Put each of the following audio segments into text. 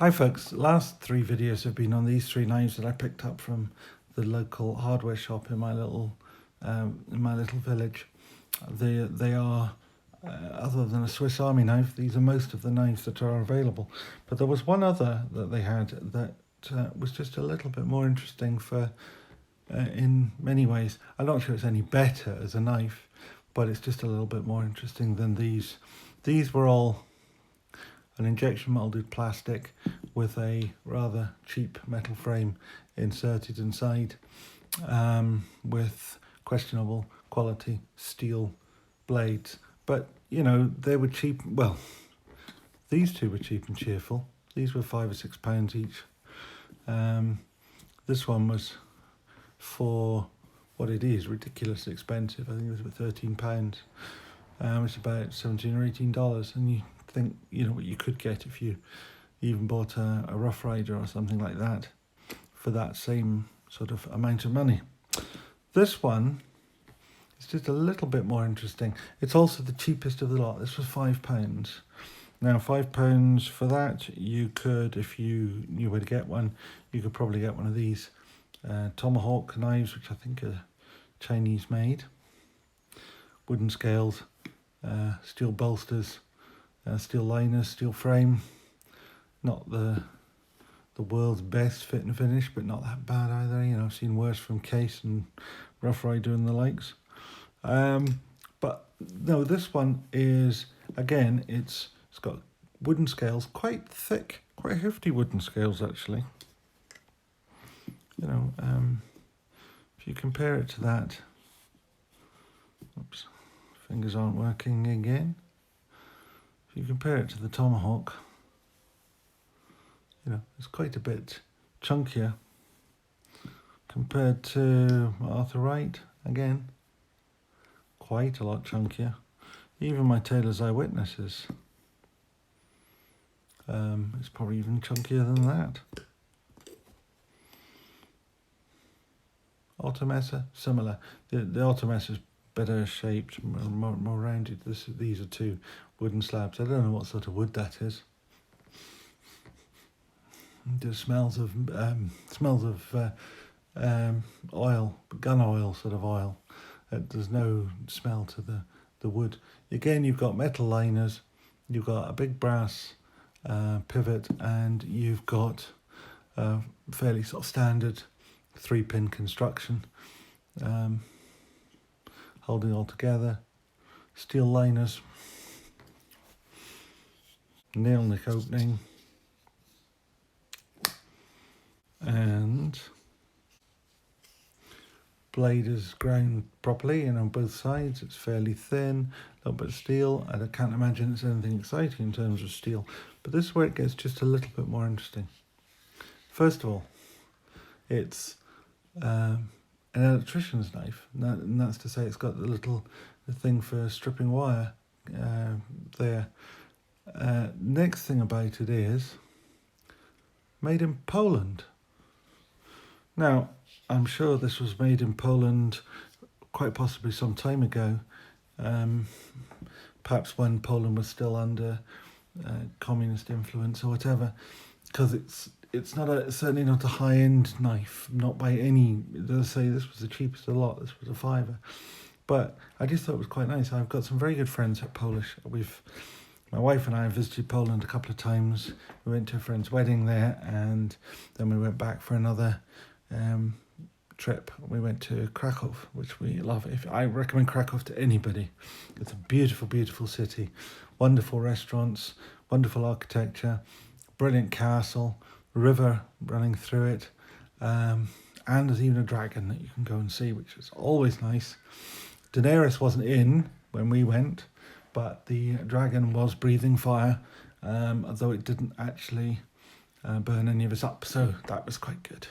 Hi folks, last three videos have been on these three knives that I picked up from the local hardware shop in my little village. They are, other than a Swiss Army knife, these are most of the knives that are available. But there was one other that they had that was just a little bit more interesting in many ways. I'm not sure it's any better as a knife, but it's just a little bit more interesting than these. These were all an injection molded plastic with a rather cheap metal frame inserted inside, with questionable quality steel blades. But you know, they were cheap. Well, these two were cheap and cheerful. These were £5 or £6 each. This one was, for what it is, ridiculously expensive. I think it was about £13. It's about $17 or $18, and you think, you know, what you could get if you even bought a Rough Rider or something like that for that same sort of amount of money. This one is just a little bit more interesting. It's also the cheapest of the lot. This was £5. Now, £5 for that, you could, if you knew where to get one, you could probably get one of these tomahawk knives, which I think are Chinese made. Wooden scales, steel bolsters, steel liners, steel frame. Not the world's best fit and finish, but not that bad either. You know, I've seen worse from Case and Rough Rider and the likes. But no, this one is, again, it's got wooden scales, quite thick, quite hefty wooden scales actually. You know, if you compare it to that, oops, fingers aren't working again. If you compare it to the tomahawk, you know, it's quite a bit chunkier compared to Arthur Wright. Again, quite a lot chunkier. Even my Taylor's Eyewitness is it's probably even chunkier than that. Automessa, similar. The Automessa is better shaped, more rounded. These are two wooden slabs. I don't know what sort of wood that is. It smells of oil, gun oil, sort of oil. There's no smell to the wood. Again, you've got metal liners, you've got a big brass pivot, and you've got a fairly sort of standard 3-pin construction, holding all together. Steel liners, nail nick opening, and blade is ground properly, and on both sides it's fairly thin, a little bit of steel. I can't imagine it's anything exciting in terms of steel, but this is where it gets just a little bit more interesting. First of all, it's an electrician's knife, and that's to say it's got the thing for stripping wire there. Next thing about it is made in Poland. Now, I'm sure this was made in Poland quite possibly some time ago, perhaps when Poland was still under communist influence or whatever, because it's certainly not a high-end knife, not by any. As I say, this was the cheapest of the lot. This was a £5, but I just thought it was quite nice. I've got some very good friends at Polish. My wife and I have visited Poland a couple of times. We went to a friend's wedding there, and then we went back for another trip. We went to Krakow, which we love. I recommend Krakow to anybody. It's a beautiful, beautiful city. Wonderful restaurants, wonderful architecture, brilliant castle, river running through it, and there's even a dragon that you can go and see, which is always nice. Daenerys wasn't in when we went, but the dragon was breathing fire, although it didn't actually burn any of us up, so that was quite good.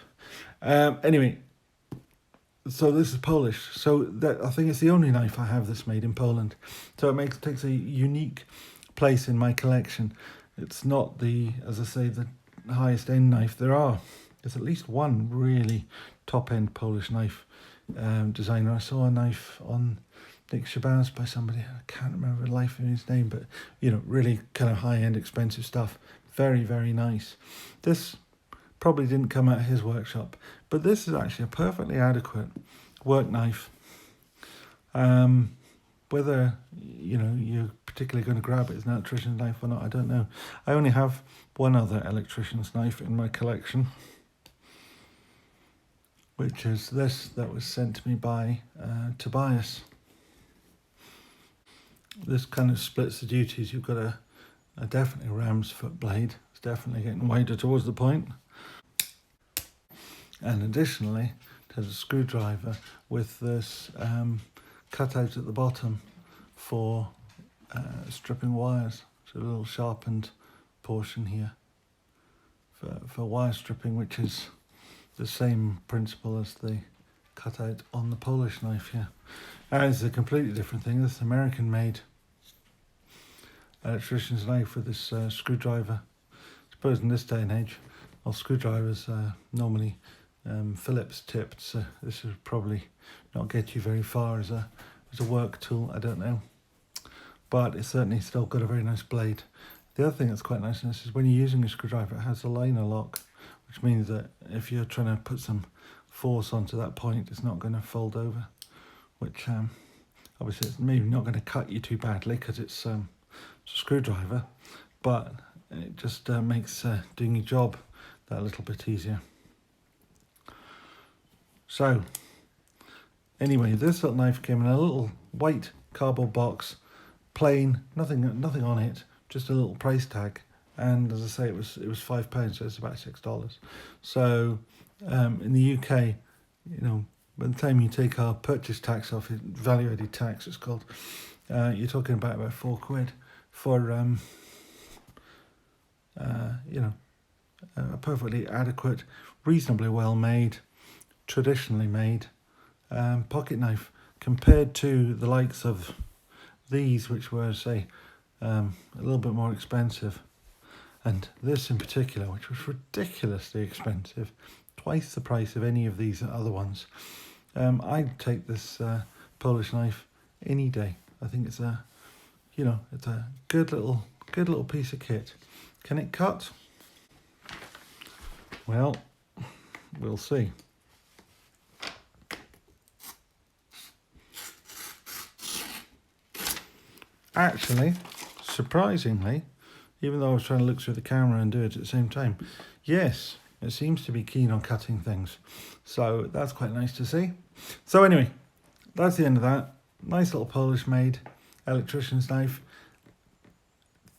Anyway, so this is Polish, so I think it's the only knife I have that's made in Poland, so it takes a unique place in my collection. It's not as I say, the highest end knife. There's at least one really top end Polish knife designer. I saw a knife on Nick Shabazz by somebody, I can't remember the life of his name, but you know, really kind of high end expensive stuff. Very, very nice. This probably didn't come out of his workshop, but this is actually a perfectly adequate work knife. Whether you're particularly going to grab it as an electrician's knife or not, I don't know. I only have one other electrician's knife in my collection, which is this that was sent to me by Tobias. This kind of splits the duties. You've got a definitely ram's foot blade. It's definitely getting wider towards the point. And additionally, there's a screwdriver with this cutout at the bottom for stripping wires. So a little sharpened portion here for wire stripping, which is the same principle as the cutout on the Polish knife here. It's a completely different thing. This is American-made electrician's knife with this screwdriver. I suppose in this day and age, all screwdrivers are normally Phillips tipped, so this would probably not get you very far as a work tool. I don't know, but it's certainly still got a very nice blade. The other thing that's quite nice in this is when you're using a screwdriver, it has a liner lock, which means that if you're trying to put some force onto that point, it's not going to fold over, which obviously it's maybe not going to cut you too badly because it's a screwdriver, but it just makes doing your job that little bit easier. So anyway, this little knife came in a little white cardboard box, plain, nothing on it, just a little price tag. And as I say, it was £5, so it's about $6. So in the UK, by the time you take our purchase tax off, value added tax it's called, you're talking about £4 for a perfectly adequate, reasonably well made, traditionally made pocket knife, compared to the likes of these, which were, say, a little bit more expensive, and this in particular, which was ridiculously expensive, twice the price of any of these other ones. I'd take this Polish knife any day. I think it's a good little piece of kit. Can it cut? Well, we'll see. Actually, surprisingly, even though I was trying to look through the camera and do it at the same time, yes, it seems to be keen on cutting things. So that's quite nice to see. So anyway, that's the end of that. Nice little Polish-made electrician's knife.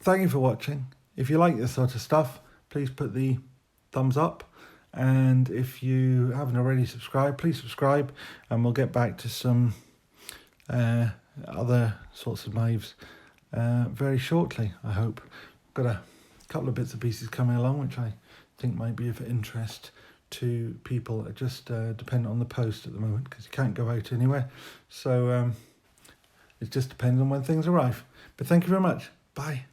Thank you for watching. If you like this sort of stuff, please put the thumbs up. And if you haven't already subscribed, please subscribe, and we'll get back to some other sorts of knives very shortly, I hope. Got a couple of bits and pieces coming along which I think might be of interest to people. It just depend on the post at the moment because you can't go out anywhere, so it just depends on when things arrive. But thank you very much. Bye.